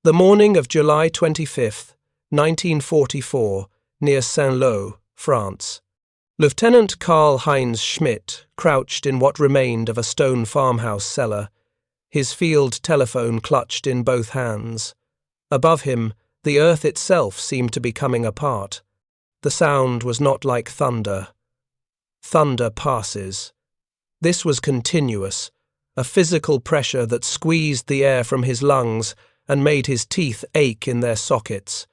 The morning of July 25, 1944, near Saint-Lô, France. Lieutenant Karl Heinz Schmidt crouched in what remained of a stone farmhouse cellar, his field telephone clutched in both hands. Above him, the earth itself seemed to be coming apart. The sound was not like thunder. Thunder passes. This was continuous, a physical pressure that squeezed the air from his lungs and made his teeth ache in their sockets.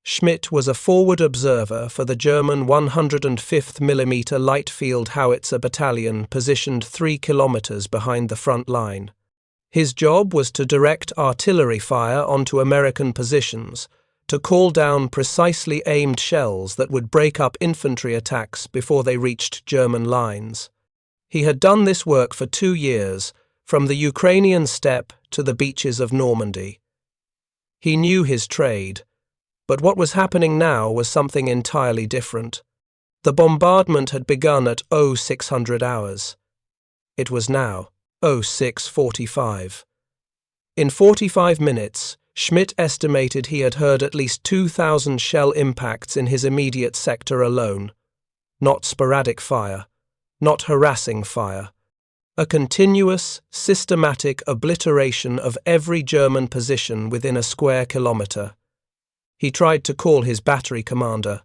Schmidt was a forward observer for the German 105th mm light field Howitzer battalion positioned 3 kilometers behind the front line. His job was to direct artillery fire onto American positions, to call down precisely aimed shells that would break up infantry attacks before they reached German lines. He had done this work for 2 years, from the Ukrainian steppe to the beaches of Normandy. He knew his trade, but what was happening now was something entirely different. The bombardment had begun at 0600 hours. It was now 06:45. In 45 minutes, Schmidt estimated he had heard at least 2,000 shell impacts in his immediate sector alone. Not sporadic fire, not harassing fire. A continuous, systematic obliteration of every German position within a square kilometer. He tried to call his battery commander.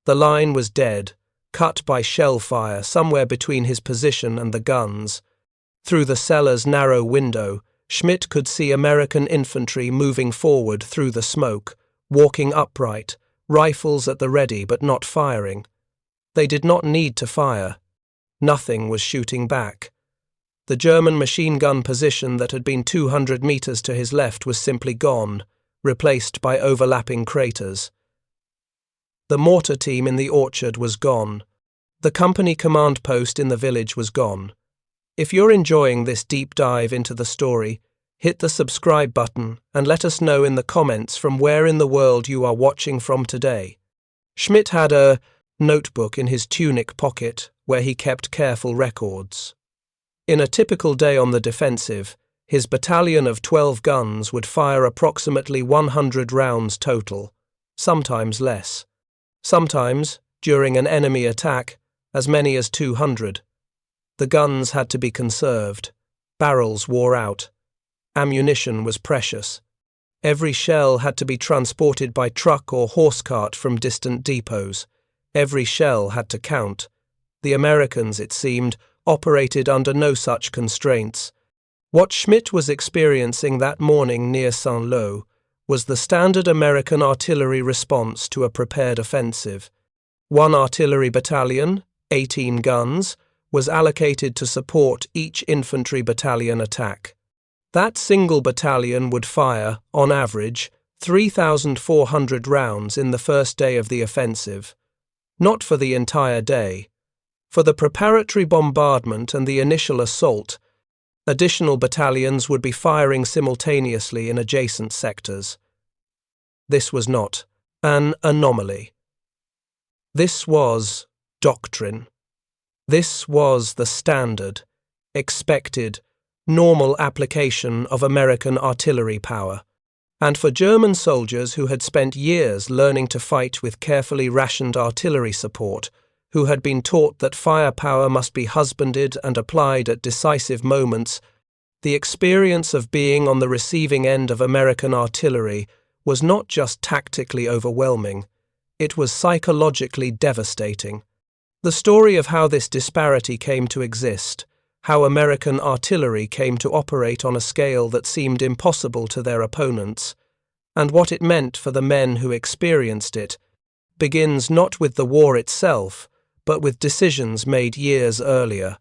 The line was dead, cut by shell fire somewhere between his position and the guns. Through the cellar's narrow window, Schmidt could see American infantry moving forward through the smoke, walking upright, rifles at the ready but not firing. They did not need to fire. Nothing was shooting back. The German machine gun position that had been 200 meters to his left was simply gone, replaced by overlapping craters. The mortar team in the orchard was gone. The company command post in the village was gone. If you're enjoying this deep dive into the story, hit the subscribe button and let us know in the comments from where in the world you are watching from today. Schmidt had a notebook in his tunic pocket where he kept careful records. In a typical day on the defensive, his battalion of 12 guns would fire approximately 100 rounds total, sometimes less. Sometimes, during an enemy attack, as many as 200. The guns had to be conserved. Barrels wore out. Ammunition was precious. Every shell had to be transported by truck or horse cart from distant depots. Every shell had to count. The Americans, it seemed, operated under no such constraints. What Schmidt was experiencing that morning near Saint-Lô was the standard American artillery response to a prepared offensive. 1 artillery battalion, 18 guns, was allocated to support each infantry battalion attack. That single battalion would fire, on average, 3,400 rounds in the first day of the offensive. Not for the entire day. For the preparatory bombardment and the initial assault, additional battalions would be firing simultaneously in adjacent sectors. This was not an anomaly. This was doctrine. This was the standard, expected, normal application of American artillery power. And for German soldiers who had spent years learning to fight with carefully rationed artillery support, who had been taught that firepower must be husbanded and applied at decisive moments, the experience of being on the receiving end of American artillery was not just tactically overwhelming, it was psychologically devastating. The story of how this disparity came to exist, how American artillery came to operate on a scale that seemed impossible to their opponents, and what it meant for the men who experienced it, begins not with the war itself, but with decisions made years earlier.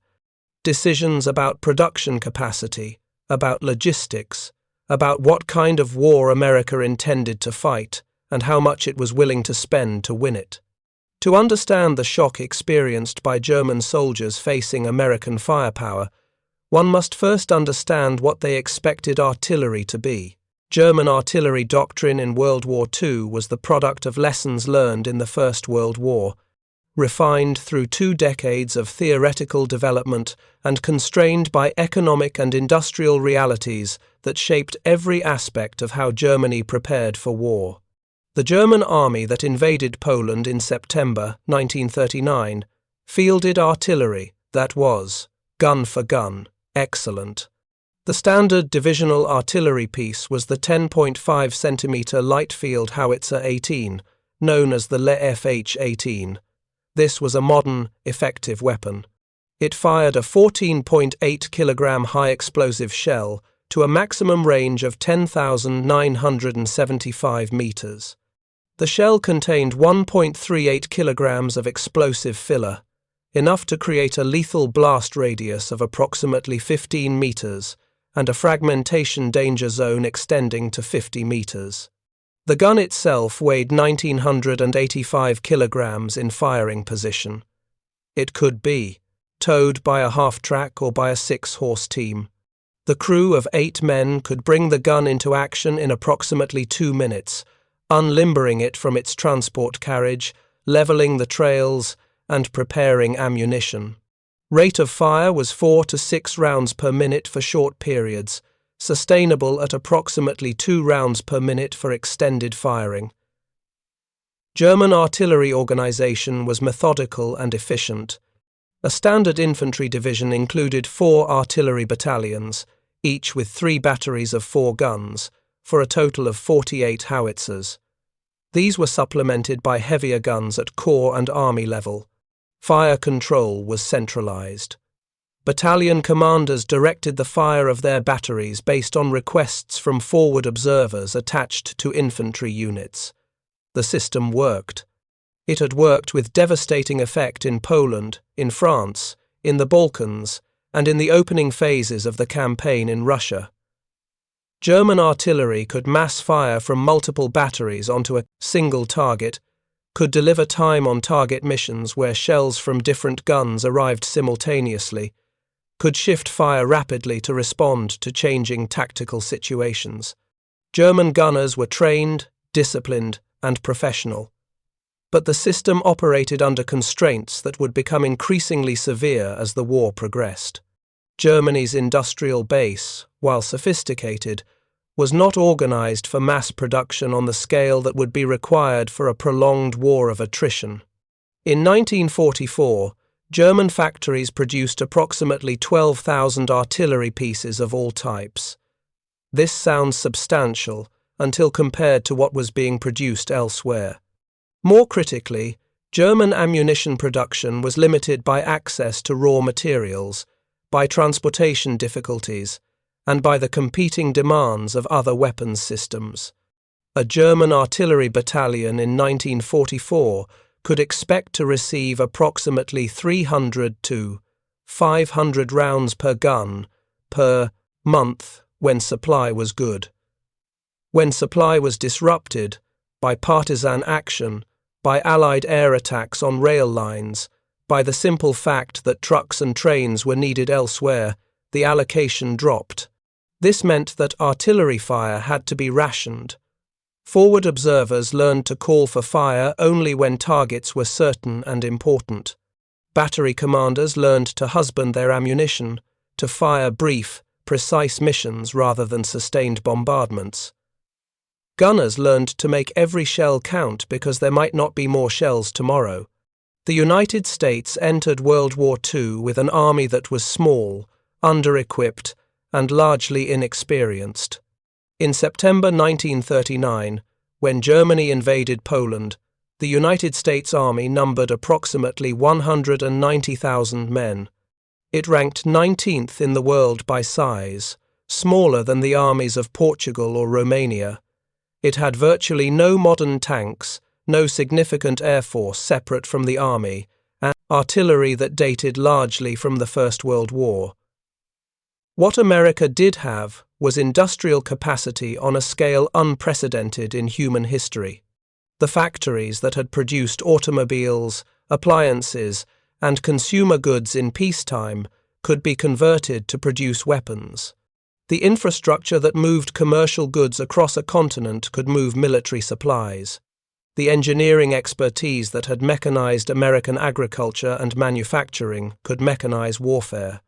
Decisions about production capacity, about logistics, about what kind of war America intended to fight, and how much it was willing to spend to win it. To understand the shock experienced by German soldiers facing American firepower, one must first understand what they expected artillery to be. German artillery doctrine in World War II was the product of lessons learned in the First World War. refined through 2 decades of theoretical development and constrained by economic and industrial realities that shaped every aspect of how Germany prepared for war. The German army that invaded Poland in September 1939 fielded artillery that was, gun for gun, excellent. The standard divisional artillery piece was the 10.5 cm light field Howitzer 18, known as the leFH 18. This was a modern, effective weapon. It fired a 14.8 kilogram high-explosive shell to a maximum range of 10,975 meters. The shell contained 1.38 kilograms of explosive filler, enough to create a lethal blast radius of approximately 15 meters and a fragmentation danger zone extending to 50 meters. The gun itself weighed 1,985 kilograms in firing position. It could be towed by a half-track or by a 6-horse team. The crew of 8 men could bring the gun into action in approximately 2 minutes, unlimbering it from its transport carriage, leveling the trails, and preparing ammunition. Rate of fire was 4 to 6 rounds per minute for short periods, sustainable at approximately 2 rounds per minute for extended firing. German artillery organization was methodical and efficient. A standard infantry division included 4 artillery battalions, each with 3 batteries of 4 guns, for a total of 48 howitzers. These were supplemented by heavier guns at corps and army level. Fire control was centralized. Battalion commanders directed the fire of their batteries based on requests from forward observers attached to infantry units. The system worked. It had worked with devastating effect in Poland, in France, in the Balkans, and in the opening phases of the campaign in Russia. German artillery could mass fire from multiple batteries onto a single target, could deliver time-on-target missions where shells from different guns arrived simultaneously, could shift fire rapidly to respond to changing tactical situations. German gunners were trained, disciplined, and professional. But the system operated under constraints that would become increasingly severe as the war progressed. Germany's industrial base, while sophisticated, was not organized for mass production on the scale that would be required for a prolonged war of attrition. In 1944, German factories produced approximately 12,000 artillery pieces of all types. This sounds substantial until compared to what was being produced elsewhere. More critically, German ammunition production was limited by access to raw materials, by transportation difficulties, and by the competing demands of other weapons systems. A German artillery battalion in 1944 could expect to receive approximately 300 to 500 rounds per gun per month when supply was good. When supply was disrupted by partisan action, by Allied air attacks on rail lines, by the simple fact that trucks and trains were needed elsewhere, the allocation dropped. This meant that artillery fire had to be rationed. Forward observers learned to call for fire only when targets were certain and important. Battery commanders learned to husband their ammunition, to fire brief, precise missions rather than sustained bombardments. Gunners learned to make every shell count because there might not be more shells tomorrow. The United States entered World War II with an army that was small, under-equipped, and largely inexperienced. In September 1939, when Germany invaded Poland, the United States Army numbered approximately 190,000 men. It ranked 19th in the world by size, smaller than the armies of Portugal or Romania. It had virtually no modern tanks, no significant air force separate from the army, and artillery that dated largely from the First World War. What America did have was industrial capacity on a scale unprecedented in human history. The factories that had produced automobiles, appliances, and consumer goods in peacetime could be converted to produce weapons. The infrastructure that moved commercial goods across a continent could move military supplies. the engineering expertise that had mechanized American agriculture and manufacturing could mechanize warfare.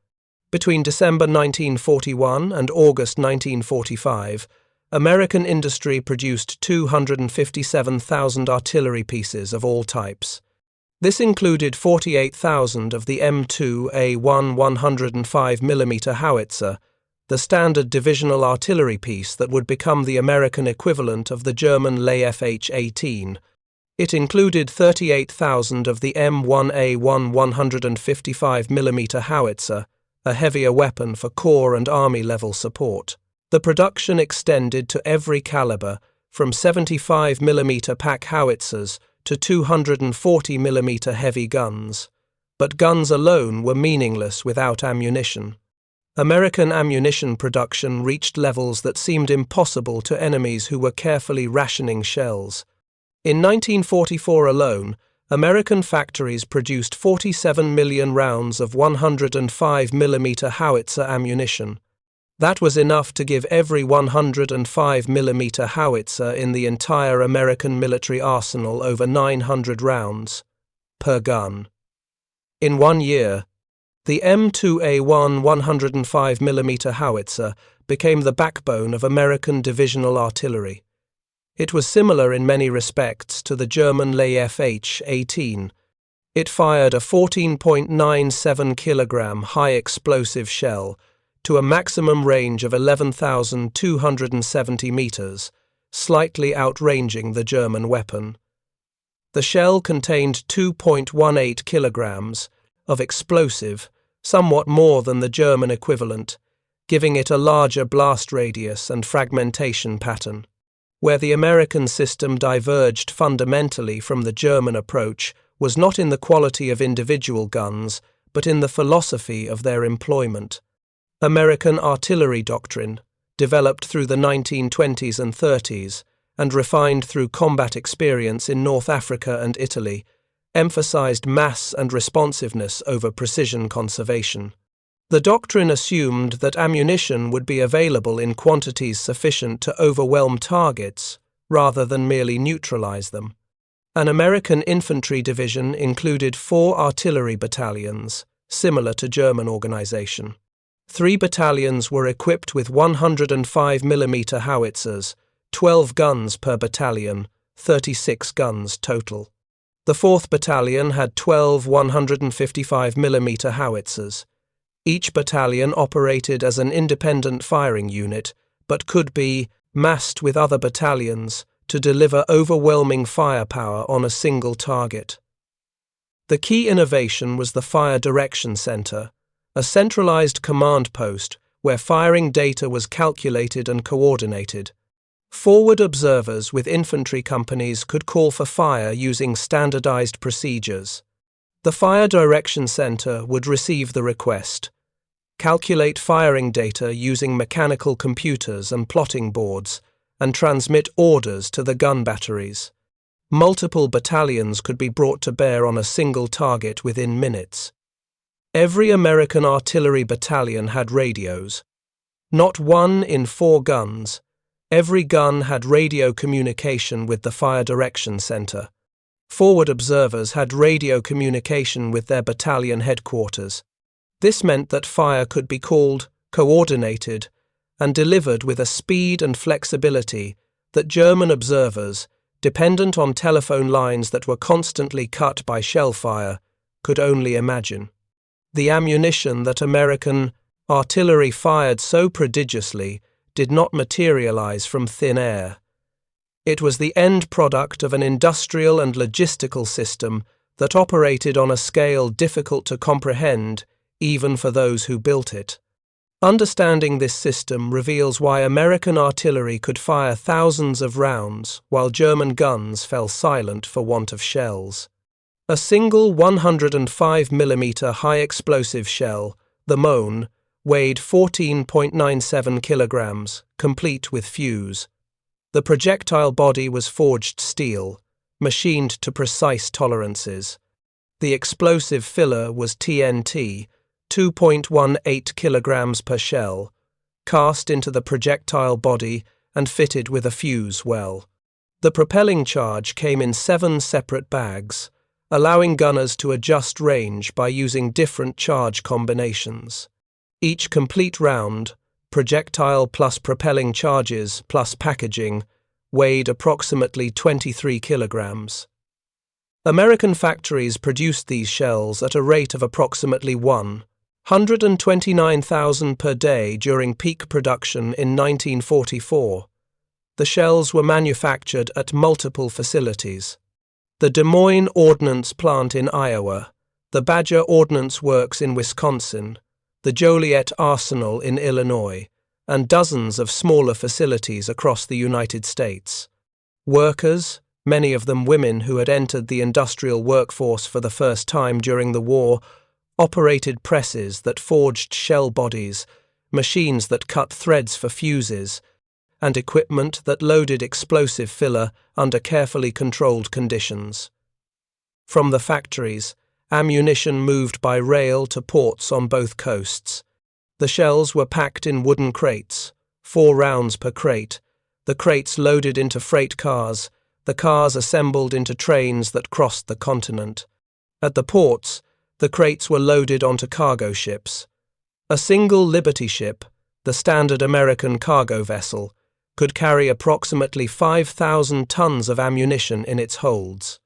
Between December 1941 and August 1945, American industry produced 257,000 artillery pieces of all types. This included 48,000 of the M2A1 105mm howitzer, the standard divisional artillery piece that would become the American equivalent of the German leFH 18. It included 38,000 of the M1A1 155mm howitzer, a heavier weapon for corps and army-level support. The production extended to every caliber, from 75mm pack howitzers to 240mm heavy guns. But guns alone were meaningless without ammunition. American ammunition production reached levels that seemed impossible to enemies who were carefully rationing shells. In 1944 alone, American factories produced 47 million rounds of 105mm howitzer ammunition. That was enough to give every 105mm howitzer in the entire American military arsenal over 900 rounds per gun. In 1 year, the M2A1 105mm howitzer became the backbone of American divisional artillery. It was similar in many respects to the German leFH 18. It fired a 14.97 kilogram high-explosive shell to a maximum range of 11,270 meters, slightly outranging the German weapon. The shell contained 2.18 kilograms of explosive, somewhat more than the German equivalent, giving it a larger blast radius and fragmentation pattern. Where the American system diverged fundamentally from the German approach was not in the quality of individual guns, but in the philosophy of their employment. American artillery doctrine, developed through the 1920s and 30s, and refined through combat experience in North Africa and Italy, emphasized mass and responsiveness over precision conservation. The doctrine assumed that ammunition would be available in quantities sufficient to overwhelm targets rather than merely neutralize them. An American infantry division included 4 artillery battalions, similar to German organization. 3 battalions were equipped with 105mm howitzers, 12 guns per battalion, 36 guns total. The 4th battalion had 12 155mm howitzers. Each battalion operated as an independent firing unit, but could be massed with other battalions to deliver overwhelming firepower on a single target. The key innovation was the Fire Direction Center, a centralized command post where firing data was calculated and coordinated. Forward observers with infantry companies could call for fire using standardized procedures. The Fire Direction Center would receive the request, calculate firing data using mechanical computers and plotting boards, and transmit orders to the gun batteries. Multiple battalions could be brought to bear on a single target within minutes. Every American artillery battalion had radios. Not 1 in 4 guns. Every gun had radio communication with the Fire Direction Center. Forward observers had radio communication with their battalion headquarters. This meant that fire could be called, coordinated, and delivered with a speed and flexibility that German observers, dependent on telephone lines that were constantly cut by shell fire, could only imagine. The ammunition that American artillery fired so prodigiously did not materialize from thin air. It was the end product of an industrial and logistical system that operated on a scale difficult to comprehend even for those who built it. Understanding this system reveals why American artillery could fire thousands of rounds while German guns fell silent for want of shells. A single 105mm high-explosive shell, the Mohn, weighed 14.97 kilograms, complete with fuse. The projectile body was forged steel, machined to precise tolerances. The explosive filler was TNT, 2.18 kilograms per shell, cast into the projectile body and fitted with a fuse well. The propelling charge came in 7 separate bags, allowing gunners to adjust range by using different charge combinations. Each complete round, projectile plus propelling charges plus packaging, weighed approximately 23 kilograms. American factories produced these shells at a rate of approximately 129,000 per day during peak production in 1944. The shells were manufactured at multiple facilities: the Des Moines Ordnance Plant in Iowa, the Badger Ordnance Works in Wisconsin, the Joliet Arsenal in Illinois, and dozens of smaller facilities across the United States. Workers, many of them women who had entered the industrial workforce for the first time during the war, operated presses that forged shell bodies, machines that cut threads for fuses, and equipment that loaded explosive filler under carefully controlled conditions. From the factories, ammunition moved by rail to ports on both coasts. The shells were packed in wooden crates, 4 rounds per crate, the crates loaded into freight cars, the cars assembled into trains that crossed the continent. At the ports, the crates were loaded onto cargo ships. A single Liberty ship, the standard American cargo vessel, could carry approximately 5,000 tons of ammunition in its holds.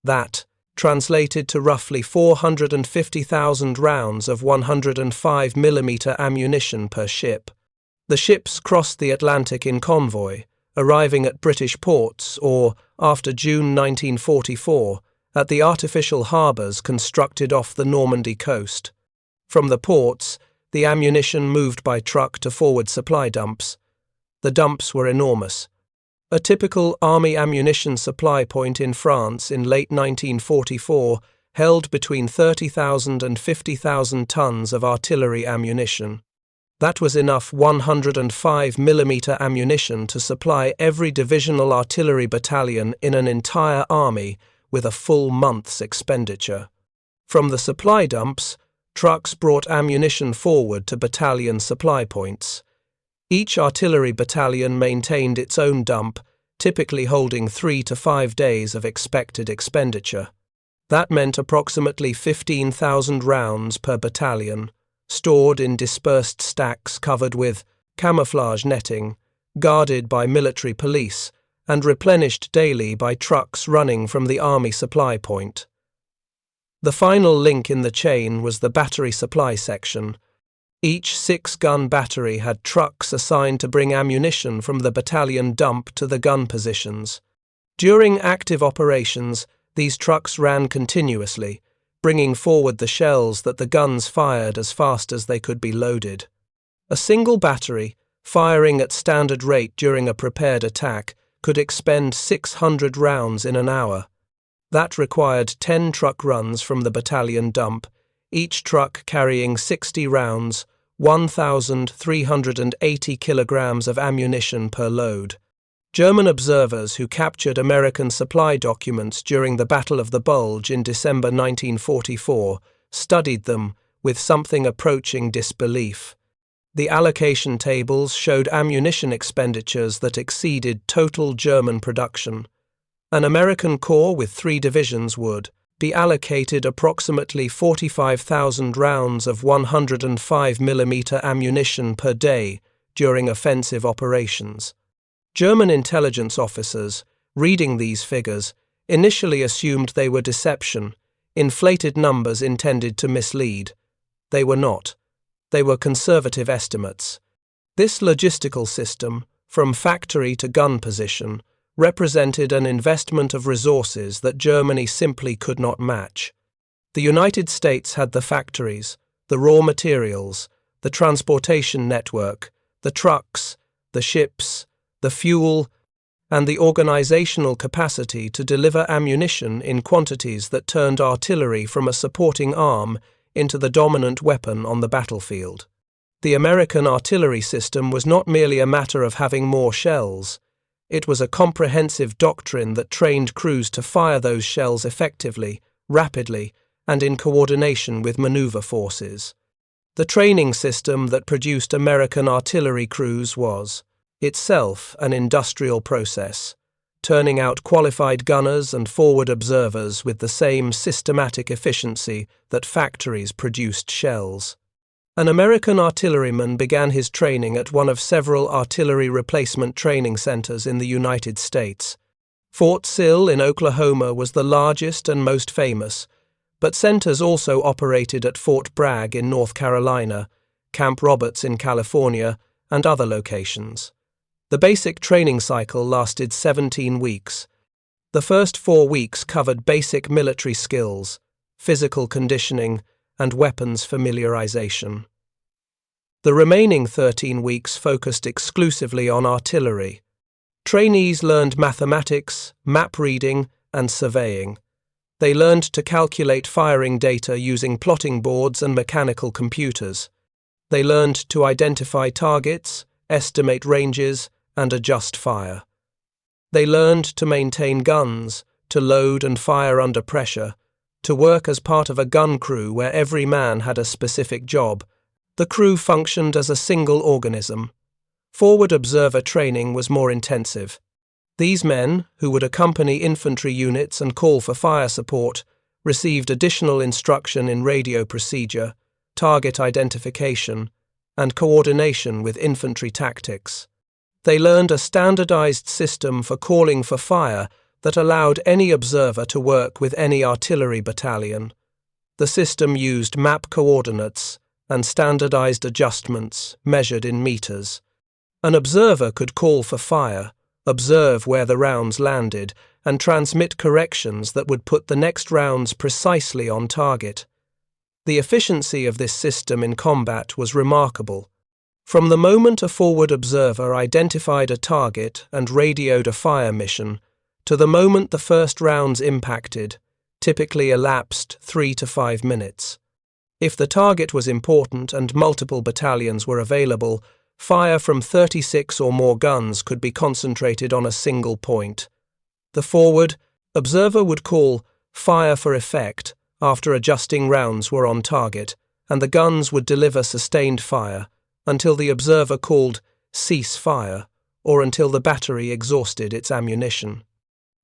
That translated to roughly 450,000 rounds of 105mm ammunition per ship. The ships crossed the Atlantic in convoy, arriving at British ports or, after June 1944, at the artificial harbours constructed off the Normandy coast. From the ports, the ammunition moved by truck to forward supply dumps. The dumps were enormous. A typical Army ammunition supply point in France in late 1944 held between 30,000 and 50,000 tons of artillery ammunition. That was enough 105mm ammunition to supply every divisional artillery battalion in an entire army with a full month's expenditure. From the supply dumps, trucks brought ammunition forward to battalion supply points. Each artillery battalion maintained its own dump, typically holding 3 to 5 days of expected expenditure. That meant approximately 15,000 rounds per battalion, stored in dispersed stacks covered with camouflage netting, guarded by military police, and replenished daily by trucks running from the Army supply point. The final link in the chain was the battery supply section. Each 6-gun battery had trucks assigned to bring ammunition from the battalion dump to the gun positions. During active operations, these trucks ran continuously, bringing forward the shells that the guns fired as fast as they could be loaded. A single battery, firing at standard rate during a prepared attack, could expend 600 rounds in an hour. That required 10 truck runs from the battalion dump, each truck carrying 60 rounds, 1,380 kilograms of ammunition per load. German observers who captured American supply documents during the Battle of the Bulge in December 1944 studied them with something approaching disbelief. The allocation tables showed ammunition expenditures that exceeded total German production. An American corps with 3 divisions would be allocated approximately 45,000 rounds of 105mm ammunition per day during offensive operations. German intelligence officers, reading these figures, initially assumed they were deception, inflated numbers intended to mislead. They were not. They were conservative estimates. This logistical system, from factory to gun position, represented an investment of resources that Germany simply could not match. The United States had the factories, the raw materials, the transportation network, the trucks, the ships, the fuel, and the organizational capacity to deliver ammunition in quantities that turned artillery from a supporting arm into the dominant weapon on the battlefield. The American artillery system was not merely a matter of having more shells. It was a comprehensive doctrine that trained crews to fire those shells effectively, rapidly, and in coordination with maneuver forces. The training system that produced American artillery crews was, itself, an industrial process. turning out qualified gunners and forward observers with the same systematic efficiency that factories produced shells. An American artilleryman began his training at one of several artillery replacement training centers in the United States. Fort Sill in Oklahoma was the largest and most famous, but centers also operated at Fort Bragg in North Carolina, Camp Roberts in California, and other locations. The basic training cycle lasted 17 weeks. The first 4 weeks covered basic military skills, physical conditioning, and weapons familiarization. The remaining 13 weeks focused exclusively on artillery. Trainees learned mathematics, map reading, and surveying. They learned to calculate firing data using plotting boards and mechanical computers. They learned to identify targets, estimate ranges, and adjust fire. They learned to maintain guns, to load and fire under pressure, to work as part of a gun crew where every man had a specific job. The crew functioned as a single organism. Forward observer training was more intensive. These men, who would accompany infantry units and call for fire support, received additional instruction in radio procedure, target identification, and coordination with infantry tactics. They learned a standardized system for calling for fire that allowed any observer to work with any artillery battalion. The system used map coordinates and standardized adjustments measured in meters. An observer could call for fire, observe where the rounds landed, and transmit corrections that would put the next rounds precisely on target. The efficiency of this system in combat was remarkable. From the moment a forward observer identified a target and radioed a fire mission, to the moment the first rounds impacted, typically elapsed 3 to 5 minutes. If the target was important and multiple battalions were available, fire from 36 or more guns could be concentrated on a single point. The forward observer would call fire for effect after adjusting rounds were on target, and the guns would deliver sustained fire until the observer called cease fire or until the battery exhausted its ammunition.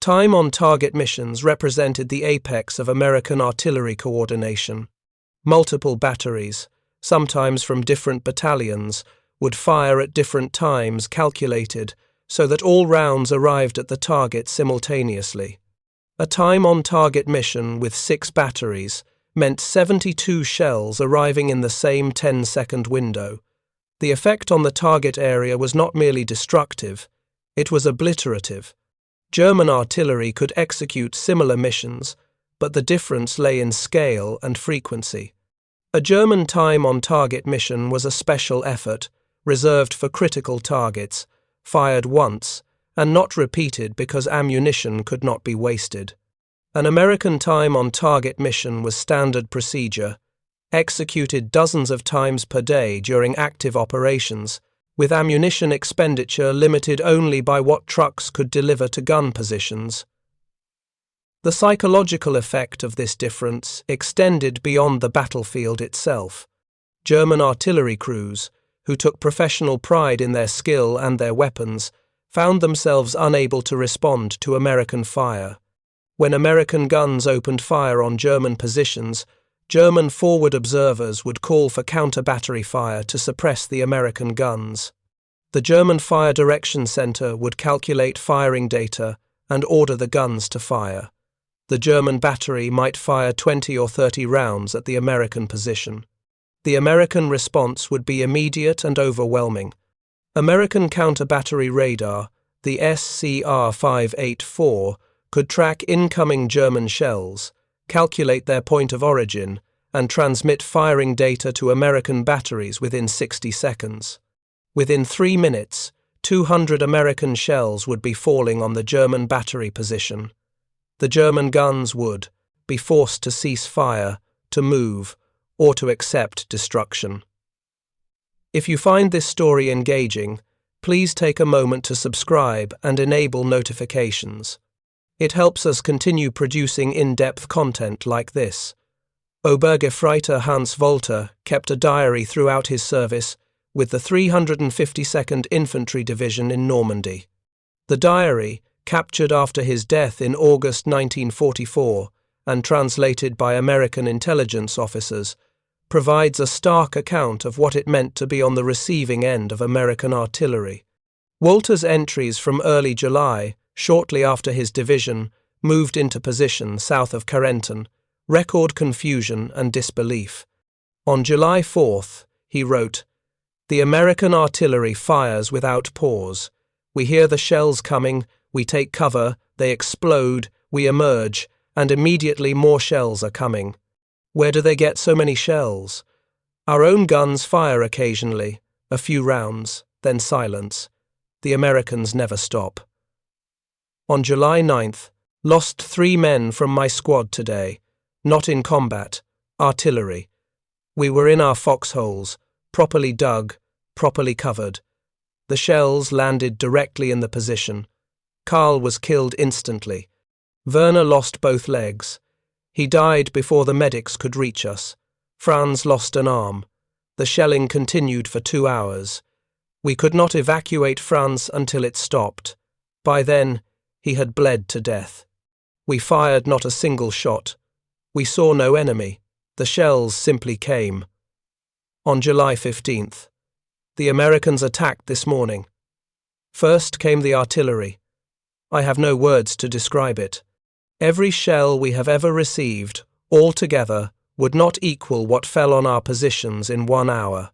Time on target missions represented the apex of American artillery coordination. Multiple batteries, sometimes from different battalions, would fire at different times calculated so that all rounds arrived at the target simultaneously. A time-on-target mission with 6 batteries meant 72 shells arriving in the same 10-second window. The effect on the target area was not merely destructive, it was obliterative. German artillery could execute similar missions, but the difference lay in scale and frequency. A German time-on-target mission was a special effort, reserved for critical targets, fired once, and not repeated because ammunition could not be wasted. An American time-on-target mission was standard procedure, executed dozens of times per day during active operations, with ammunition expenditure limited only by what trucks could deliver to gun positions. The psychological effect of this difference extended beyond the battlefield itself. German artillery crews, who took professional pride in their skill and their weapons, found themselves unable to respond to American fire. When American guns opened fire on German positions, German forward observers would call for counter-battery fire to suppress the American guns. The German Fire Direction Center would calculate firing data and order the guns to fire. The German battery might fire 20 or 30 rounds at the American position. The American response would be immediate and overwhelming. American counter-battery radar, the SCR-584, could track incoming German shells, calculate their point of origin, and transmit firing data to American batteries within 60 seconds. Within 3 minutes, 200 American shells would be falling on the German battery position. The German guns would be forced to cease fire, to move, or to accept destruction. If you find this story engaging, please take a moment to subscribe and enable notifications. It helps us continue producing in-depth content like this. Obergefreiter Hans Wolter kept a diary throughout his service with the 352nd Infantry Division in Normandy. The diary, captured after his death in August 1944 and translated by American intelligence officers, provides a stark account of what it meant to be on the receiving end of American artillery. Walter's entries from early July, shortly after his division moved into position south of Carentan, record confusion and disbelief. On July 4th, he wrote, "The American artillery fires without pause. We hear the shells coming, we take cover, they explode, we emerge, and immediately more shells are coming. Where do they get so many shells? Our own guns fire occasionally, a few rounds, then silence. The Americans never stop." On July 9th, lost 3 men from my squad today, not in combat, artillery. We were in our foxholes, properly dug, properly covered. The shells landed directly in the position. Karl was killed instantly. Werner lost both legs. He died before the medics could reach us. Franz lost an arm. The shelling continued for 2 hours. We could not evacuate Franz until it stopped. By then, he had bled to death. We fired not a single shot. We saw no enemy. The shells simply came. On July 15th, the Americans attacked this morning. First came the artillery. I have no words to describe it. Every shell we have ever received, altogether, would not equal what fell on our positions in 1 hour.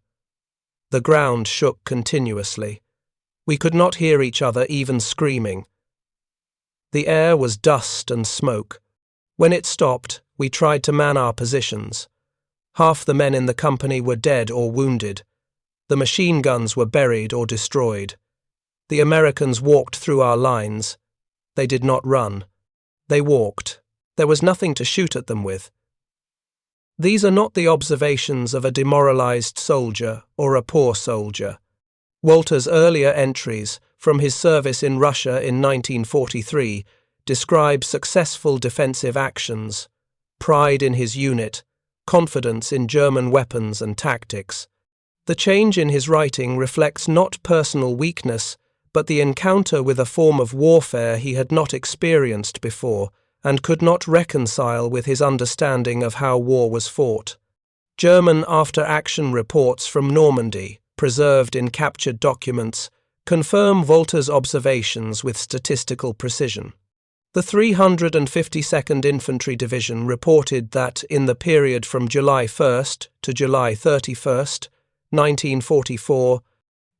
The ground shook continuously. We could not hear each other even screaming. The air was dust and smoke. When it stopped, we tried to man our positions. Half the men in the company were dead or wounded. The machine guns were buried or destroyed. The Americans walked through our lines. They did not run. They walked. There was nothing to shoot at them with. These are not the observations of a demoralized soldier or a poor soldier. Walter's earlier entries from his service in Russia in 1943 describe successful defensive actions, pride in his unit, confidence in German weapons and tactics. The change in his writing reflects not personal weakness, but the encounter with a form of warfare he had not experienced before and could not reconcile with his understanding of how war was fought. German after-action reports from Normandy, preserved in captured documents, confirm Walter's observations with statistical precision. The 352nd Infantry Division reported that in the period from July 1st to July 31st, 1944,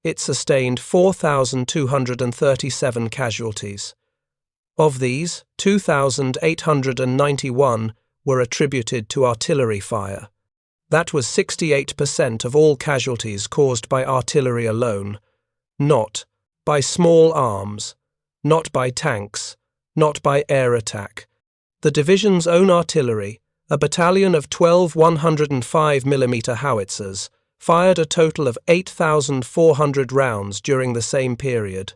it sustained 4,237 casualties. Of these, 2,891 were attributed to artillery fire. That was 68% of all casualties caused by artillery alone, not by small arms, not by tanks, not by air attack. The division's own artillery, a battalion of 12 105mm howitzers, fired a total of 8,400 rounds during the same period.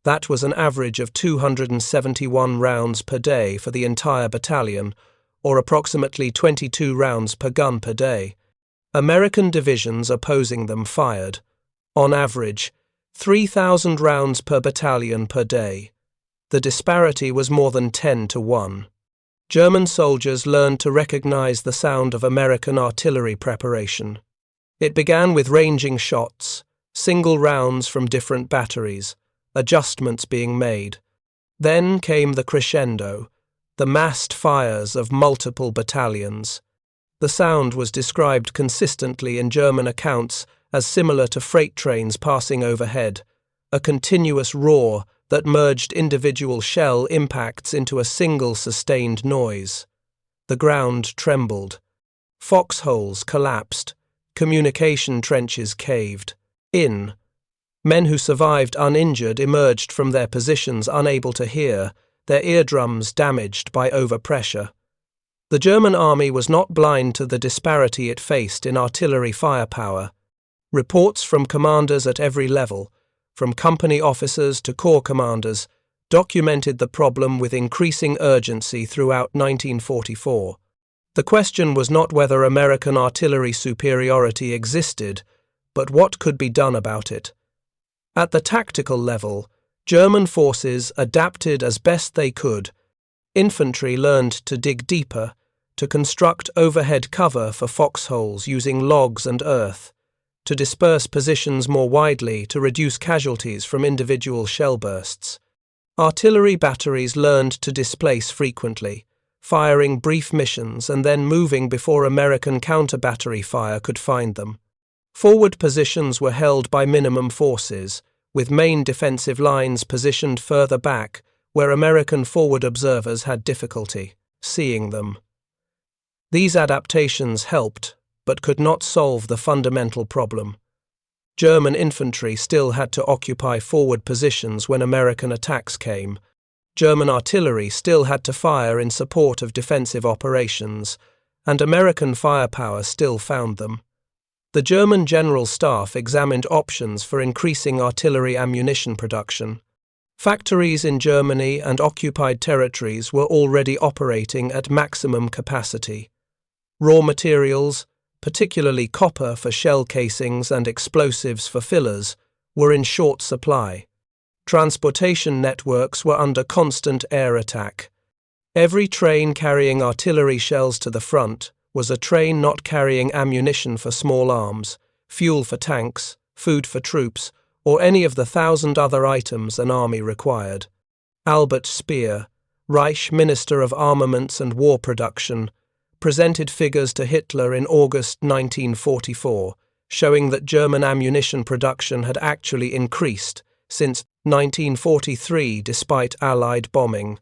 That was an average of 271 rounds per day for the entire battalion, or approximately 22 rounds per gun per day. American divisions opposing them fired, on average, 3,000 rounds per battalion per day. The disparity was more than 10 to 1. German soldiers learned to recognize the sound of American artillery preparation. It began with ranging shots, single rounds from different batteries, adjustments being made. Then came the crescendo, the massed fires of multiple battalions. The sound was described consistently in German accounts as similar to freight trains passing overhead, a continuous roar that merged individual shell impacts into a single sustained noise. The ground trembled. Foxholes collapsed. Communication trenches caved in. Men who survived uninjured emerged from their positions unable to hear, their eardrums damaged by overpressure. The German army was not blind to the disparity it faced in artillery firepower. Reports from commanders at every level, from company officers to corps commanders, documented the problem with increasing urgency throughout 1944. The question was not whether American artillery superiority existed, but what could be done about it. At the tactical level, German forces adapted as best they could. Infantry learned to dig deeper, to construct overhead cover for foxholes using logs and earth, to disperse positions more widely to reduce casualties from individual shell bursts. Artillery batteries learned to displace frequently, firing brief missions and then moving before American counter-battery fire could find them. Forward positions were held by minimum forces, with main defensive lines positioned further back, where American forward observers had difficulty seeing them. These adaptations helped, but could not solve the fundamental problem. German infantry still had to occupy forward positions when American attacks came. German artillery still had to fire in support of defensive operations, and American firepower still found them. The German General Staff examined options for increasing artillery ammunition production. Factories in Germany and occupied territories were already operating at maximum capacity. Raw materials, particularly copper for shell casings and explosives for fillers, were in short supply. Transportation networks were under constant air attack. Every train carrying artillery shells to the front was a train not carrying ammunition for small arms, fuel for tanks, food for troops, or any of the 1,000 other items an army required. Albert Speer, Reich Minister of Armaments and War Production, presented figures to Hitler in August 1944, showing that German ammunition production had actually increased since 1943 despite Allied bombing.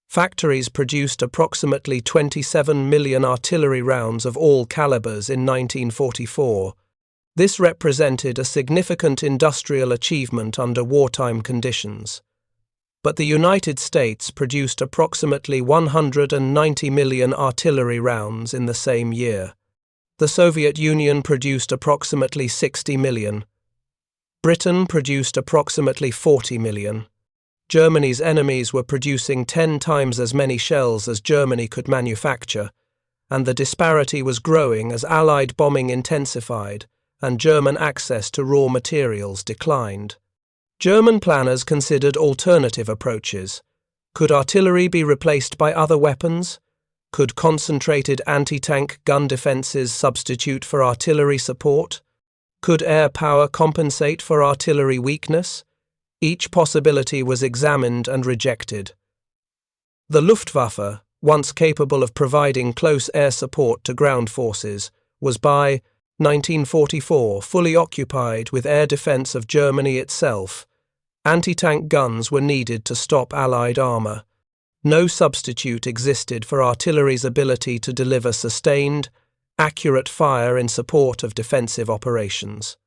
Factories produced approximately 27 million artillery rounds of all calibers in 1944. This represented a significant industrial achievement under wartime conditions. But the United States produced approximately 190 million artillery rounds in the same year. The Soviet Union produced approximately 60 million. Britain produced approximately 40 million. Germany's enemies were producing 10 times as many shells as Germany could manufacture, and the disparity was growing as Allied bombing intensified and German access to raw materials declined. German planners considered alternative approaches. Could artillery be replaced by other weapons? Could concentrated anti-tank gun defenses substitute for artillery support? Could air power compensate for artillery weakness? Each possibility was examined and rejected. The Luftwaffe, once capable of providing close air support to ground forces, was by 1944 fully occupied with air defense of Germany itself. Anti-tank guns were needed to stop Allied armor. No substitute existed for artillery's ability to deliver sustained, accurate fire in support of defensive operations.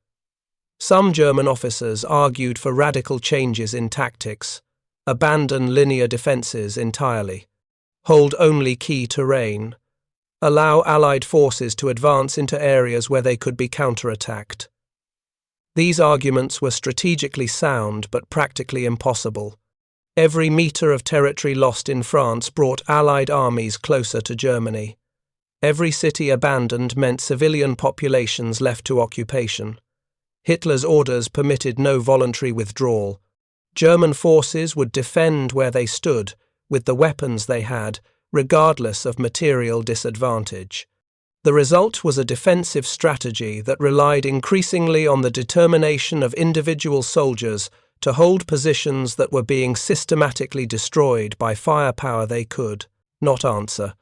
Some German officers argued for radical changes in tactics, abandon linear defenses entirely, hold only key terrain, allow Allied forces to advance into areas where they could be counterattacked. These arguments were strategically sound but practically impossible. Every metre of territory lost in France brought Allied armies closer to Germany. Every city abandoned meant civilian populations left to occupation. Hitler's orders permitted no voluntary withdrawal. German forces would defend where they stood, with the weapons they had, regardless of material disadvantage. The result was a defensive strategy that relied increasingly on the determination of individual soldiers to hold positions that were being systematically destroyed by firepower they could not answer.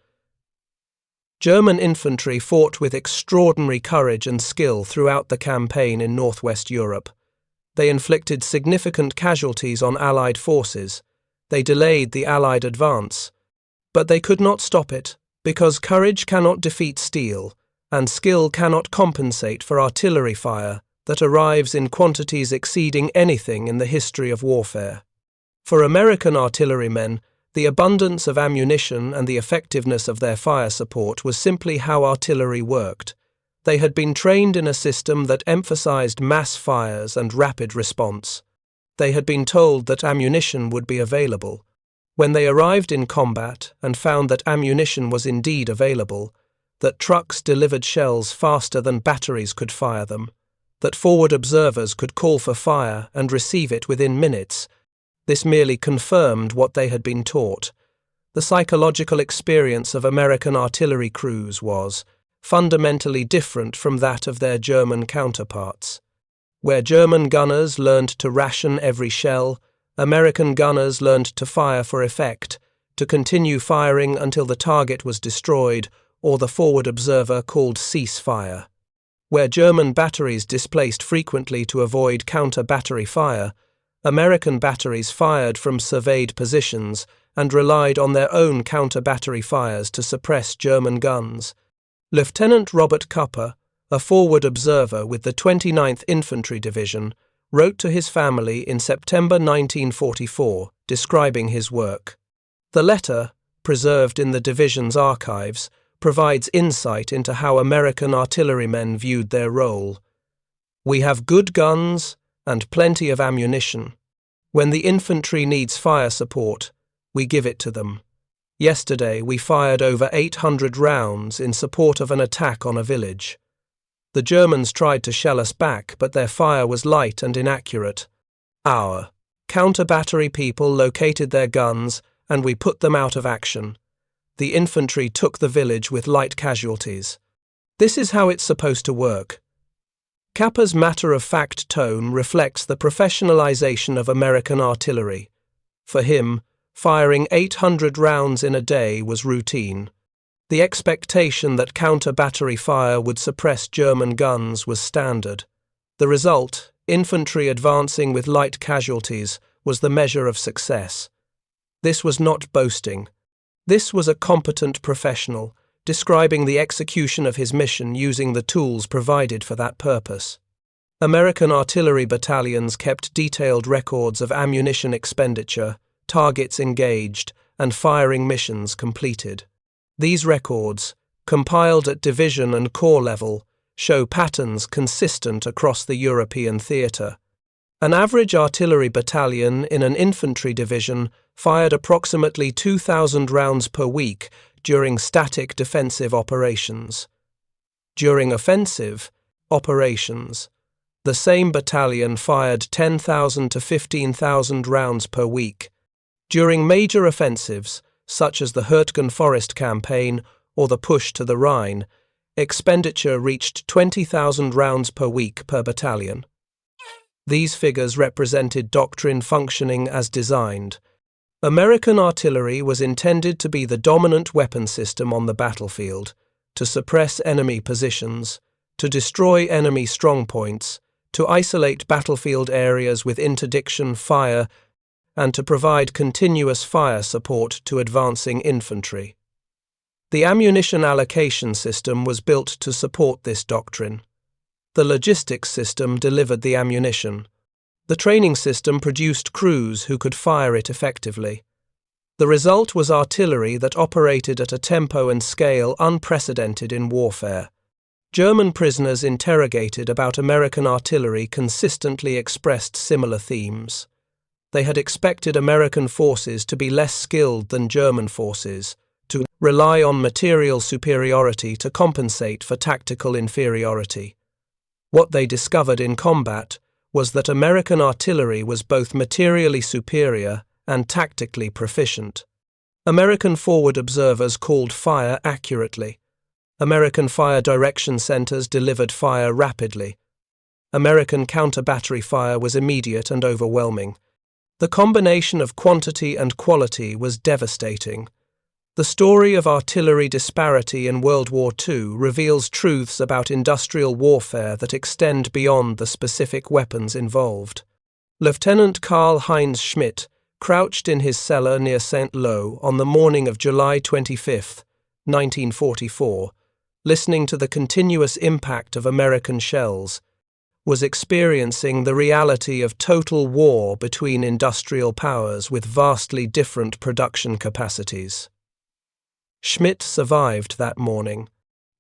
German infantry fought with extraordinary courage and skill throughout the campaign in northwest Europe. They inflicted significant casualties on Allied forces. They delayed the Allied advance. But they could not stop it, because courage cannot defeat steel, and skill cannot compensate for artillery fire that arrives in quantities exceeding anything in the history of warfare. For American artillerymen, the abundance of ammunition and the effectiveness of their fire support was simply how artillery worked. They had been trained in a system that emphasized mass fires and rapid response. They had been told that ammunition would be available. When they arrived in combat and found that ammunition was indeed available, that trucks delivered shells faster than batteries could fire them, that forward observers could call for fire and receive it within minutes, This merely confirmed what they had been taught. The psychological experience of American artillery crews was fundamentally different from that of their German counterparts. Where German gunners learned to ration every shell, American gunners learned to fire for effect, to continue firing until the target was destroyed or the forward observer called cease fire. Where German batteries displaced frequently to avoid counter-battery fire, American batteries fired from surveyed positions and relied on their own counter-battery fires to suppress German guns. Lieutenant Robert Cupper, a forward observer with the 29th Infantry Division, wrote to his family in September 1944, describing his work. The letter, preserved in the division's archives, provides insight into how American artillerymen viewed their role. "We have good guns and plenty of ammunition. When the infantry needs fire support, we give it to them. Yesterday we fired over 800 rounds in support of an attack on a village. The Germans tried to shell us back, but their fire was light and inaccurate. Our counter-battery people located their guns and we put them out of action. The infantry took the village with light casualties. This is how it's supposed to work." Kappa's matter-of-fact tone reflects the professionalization of American artillery. For him, firing 800 rounds in a day was routine. The expectation that counter-battery fire would suppress German guns was standard. The result, infantry advancing with light casualties, was the measure of success. This was not boasting. This was a competent professional, describing the execution of his mission using the tools provided for that purpose. American artillery battalions kept detailed records of ammunition expenditure, targets engaged, and firing missions completed. These records, compiled at division and corps level, show patterns consistent across the European theatre. An average artillery battalion in an infantry division fired approximately 2,000 rounds per week during static defensive operations. During offensive operations, the same battalion fired 10,000 to 15,000 rounds per week. During major offensives, such as the Hürtgen Forest campaign or the push to the Rhine, expenditure reached 20,000 rounds per week per battalion. These figures represented Doctrine functioning as designed. American artillery was intended to be the dominant weapon system on the battlefield, to suppress enemy positions, to destroy enemy strongpoints, to isolate battlefield areas with interdiction fire, and to provide continuous fire support to advancing infantry. The ammunition allocation system was built to support this doctrine. The logistics system delivered the ammunition. The training system produced crews who could fire it effectively. The result was artillery that operated at a tempo and scale unprecedented in warfare. German prisoners interrogated about American artillery consistently expressed similar themes. They had expected American forces to be less skilled than German forces, to rely on material superiority to compensate for tactical inferiority. What they discovered in combat was that American artillery was both materially superior and tactically proficient. American forward observers called fire accurately. American fire direction centers delivered fire rapidly. American counter-battery fire was immediate and overwhelming. The combination of quantity and quality was devastating. The story of artillery disparity in World War II reveals truths about industrial warfare that extend beyond the specific weapons involved. Lieutenant Karl Heinz Schmidt crouched in his cellar near St. Lo on the morning of July 25, 1944, listening to the continuous impact of American shells, was experiencing the reality of total war between industrial powers with vastly different production capacities. Schmidt survived that morning.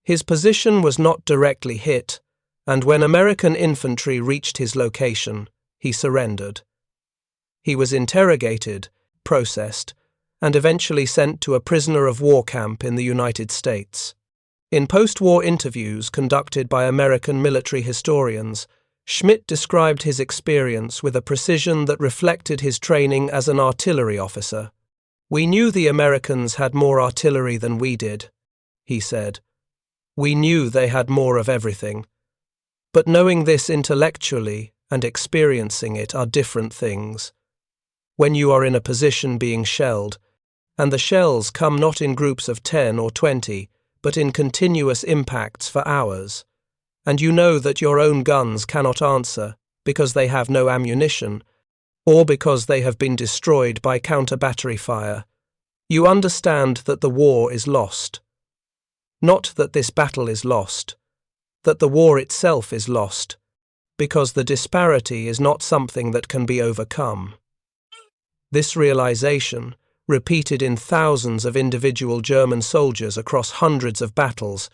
His position was not directly hit, and when American infantry reached his location, he surrendered. He was interrogated, processed, and eventually sent to a prisoner of war camp in the United States. In post-war interviews conducted by American military historians, Schmidt described his experience with a precision that reflected his training as an artillery officer. "We knew the Americans had more artillery than we did," he said. "We knew they had more of everything. But knowing this intellectually and experiencing it are different things. When you are in a position being shelled, and the shells come not in groups of 10 or 20, but in continuous impacts for hours, and you know that your own guns cannot answer because they have no ammunition, or because they have been destroyed by counter-battery fire, you understand that the war is lost. Not that this battle is lost, that the war itself is lost, because the disparity is not something that can be overcome." This realization, repeated in thousands of individual German soldiers across hundreds of battles,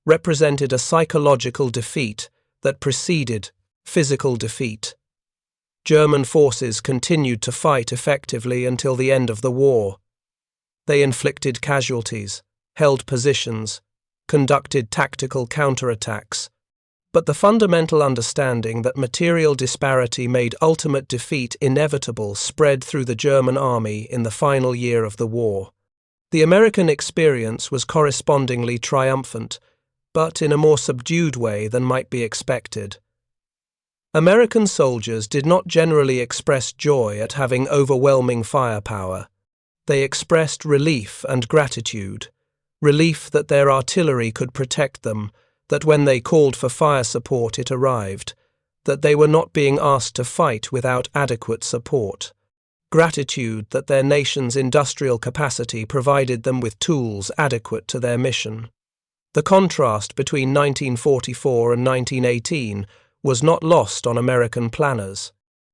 represented a psychological defeat that preceded physical defeat. German forces continued to fight effectively until the end of the war. They inflicted casualties, held positions, conducted tactical counterattacks, but the fundamental understanding that material disparity made ultimate defeat inevitable spread through the German army in the final year of the war. The American experience was correspondingly triumphant, but in a more subdued way than might be expected. American soldiers did not generally express joy at having overwhelming firepower. They expressed relief and gratitude, relief that their artillery could protect them, that when they called for fire support it arrived, that they were not being asked to fight without adequate support, gratitude that their nation's industrial capacity provided them with tools adequate to their mission. The contrast between 1944 and 1918 was not lost on American planners.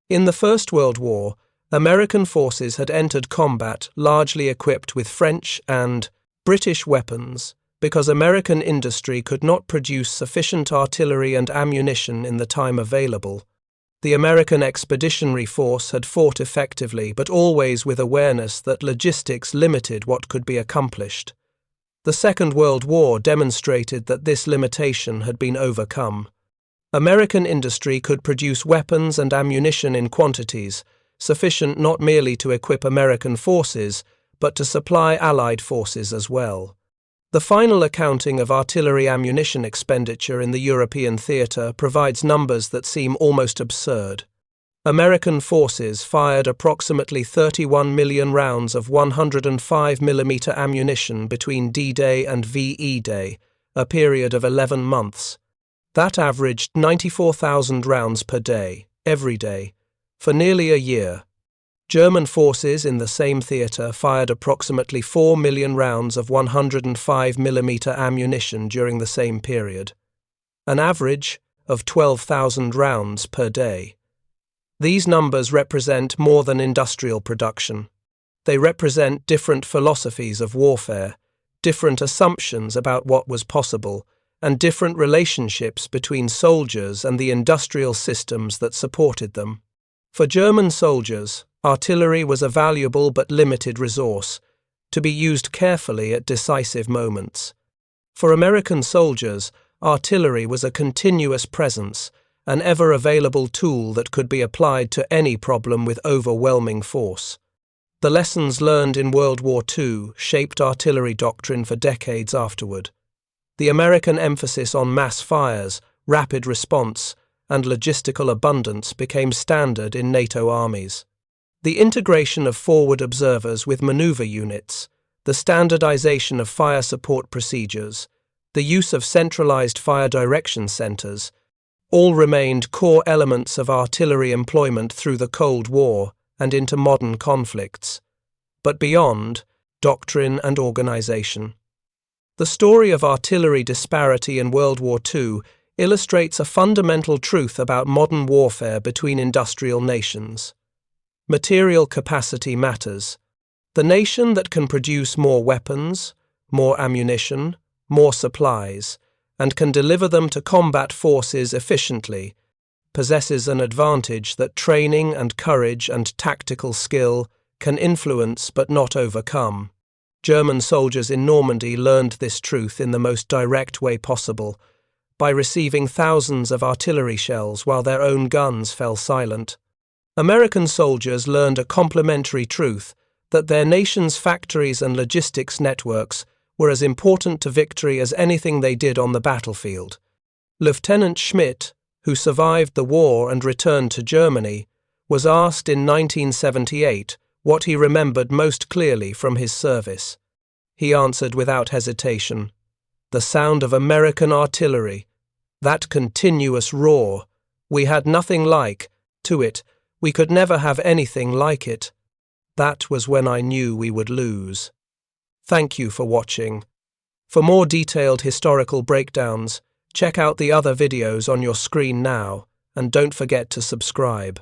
In the First World War, American forces had entered combat largely equipped with French and British weapons because American industry could not produce sufficient artillery and ammunition in the time available. The American Expeditionary Force had fought effectively, but always with awareness that logistics limited what could be accomplished. The Second World War demonstrated that this limitation had been overcome. American industry could produce weapons and ammunition in quantities sufficient not merely to equip American forces, but to supply Allied forces as well. The final accounting of artillery ammunition expenditure in the European theatre provides numbers that seem almost absurd. American forces fired approximately 31 million rounds of 105mm ammunition between D-Day and VE Day, a period of 11 months. That averaged 94,000 rounds per day, every day, for nearly a year. German forces in the same theatre fired approximately 4 million rounds of 105mm ammunition during the same period, an average of 12,000 rounds per day. These numbers represent more than industrial production. They represent different philosophies of warfare, different assumptions about what was possible, and different relationships between soldiers and the industrial systems that supported them. For German soldiers, artillery was a valuable but limited resource, to be used carefully at decisive moments. For American soldiers, artillery was a continuous presence, an ever-available tool that could be applied to any problem with overwhelming force. The lessons learned in World War II shaped artillery doctrine for decades afterward. The American emphasis on mass fires, rapid response, and logistical abundance became standard in NATO armies. The integration of forward observers with maneuver units, the standardization of fire support procedures, the use of centralized fire direction centers, all remained core elements of artillery employment through the Cold War and into modern conflicts, but beyond, doctrine and organization. The story of artillery disparity in World War II illustrates a fundamental truth about modern warfare between industrial nations. Material capacity matters. The nation that can produce more weapons, more ammunition, more supplies, and can deliver them to combat forces efficiently, possesses an advantage that training and courage and tactical skill can influence but not overcome. German soldiers in Normandy learned this truth in the most direct way possible, by receiving thousands of artillery shells while their own guns fell silent. American soldiers learned a complementary truth that their nation's factories and logistics networks were as important to victory as anything they did on the battlefield. Lieutenant Schmidt, who survived the war and returned to Germany, was asked in 1978 what he remembered most clearly from his service. He answered without hesitation, "The sound of American artillery. That continuous roar. We had nothing like to it. We could never have anything like it. That was when I knew we would lose." Thank you for watching. For more detailed historical breakdowns, check out the other videos on your screen now, and don't forget to subscribe.